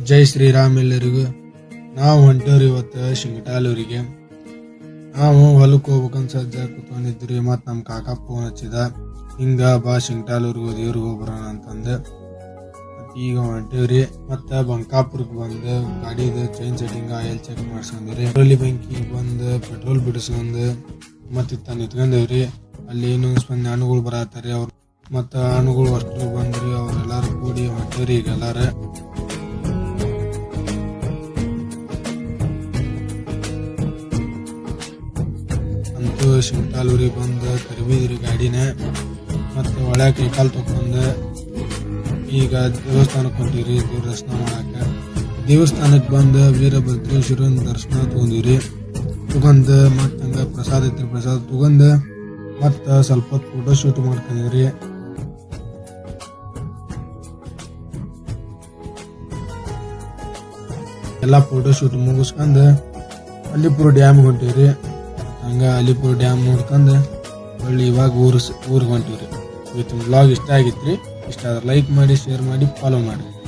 ಜೈ ಶ್ರೀರಾಮ್ ಎಲ್ಲರಿಗೂ. ನಾವು ಹೊಂಟೇವ್ರಿ ಇವತ್ತು ಶಿಂಗಟಾಲೂರಿಗೆ. ನಾವು ಹೊಲಕ್ಕೆ ಹೋಗ್ಬೇಕಂತ ಸಜ್ಜ ಕುತ್ಕೊಂಡಿದ್ರಿ. ಮತ್ತು ನಮ್ಮ ಕಾಕ ಫೋನ್ ಹಚ್ಚಿದ, ಹಿಂಗ ಬಾ ಶಿಂಗಟಾಲೂರಿಗೆ ದೇವ್ರಿಗೆ ಹೋಗ್ಬರೋಣ ಅಂತಂದು. ಈಗ ಹೊಂಟೇವ್ರಿ. ಮತ್ತು ಬಂಕಾಪುರಕ್ಕೆ ಬಂದು ಗಾಡಿದು ಚೈನ್ ಸೆಟ್ಟಿಂಗ್ ಆಯಿಲ್ ಚೆಕ್ ಮಾಡ್ಸ್ಕೊಂಡ್ರಿ. ಪೆಟ್ರೋಲಿ ಬಂಕಿಗೆ ಬಂದು ಪೆಟ್ರೋಲ್ ಬಿಡಿಸ್ಕೊಂಡು ಮತ್ತು ಇತ್ತ ನಿಂತ್ಕೊಂಡೇವ್ರಿ. ಅಲ್ಲಿ ಇನ್ನೊಂದು ಮಂದಿ ಹಣ್ಣುಗಳು ಬರತ್ತಾರೆ. ಅವ್ರು ಮತ್ತು ಹಣ್ಣುಗಳು ಅಷ್ಟು ಬಂದ್ರಿ. ಅವ್ರೆಲ್ಲಾರು ಕೂಡಿ ಹೊಂಟೇವ್ರಿ. ಈಗ ಎಲ್ಲಾರು ಅಂತೂ ಶಿಂಗಟಾಲೂರಿಗೆ ಬಂದು ಕರಿಬಿದ್ರಿ ಗಾಡಿನ. ಮತ್ತು ಒಳಗೆ ಕೈಕಾಲು ತಗೊಂಡು ಈಗ ದೇವಸ್ಥಾನಕ್ಕೆ ಹೊಂಟಿವ್ರಿ ದೇವ್ರ ದರ್ಶನ ಮಾಡಕ್ಕೆ. ದೇವಸ್ಥಾನಕ್ಕೆ ಬಂದು ವೀರಭದ್ರೇಶ್ವರನ ದರ್ಶನ ತಗೊಂಡಿವ್ರಿ. ತಗೊಂಡು ಮತ್ತು ಹಂಗೆ ಪ್ರಸಾದ ಐತ್ರಿ, ಪ್ರಸಾದ ತಗೊಂಡು ಮತ್ತು ಸ್ವಲ್ಪ ಹೊತ್ತು ಫೋಟೋ ಶೂಟ್ ಮಾಡ್ಕೊಂಡಿವ್ರಿ. ಎಲ್ಲ ಫೋಟೋ ಶೂಟ್ ಮುಗಿಸ್ಕೊಂಡು ಅಲ್ಲಿಪುರ ಡ್ಯಾಮ್ಗೆ ಹೊಂಟಿವ್ರಿ. ಹಂಗೆ ಅಲ್ಲಿಪುರ ಡ್ಯಾಮ್ ನೋಡ್ಕೊಂಡು ಒಳ್ಳೆ ಇವಾಗ ಊರಿಗೆ ಹೊಂಟಿವ್ರಿ. ಇವತ್ತಿನ ಬ್ಲಾಗ್ ಇಷ್ಟ ಆಗಿತ್ತು ರೀ. ಇಷ್ಟ ಆದ್ರೆ ಲೈಕ್ ಮಾಡಿ, ಶೇರ್ ಮಾಡಿ, ಫಾಲೋ ಮಾಡಿ.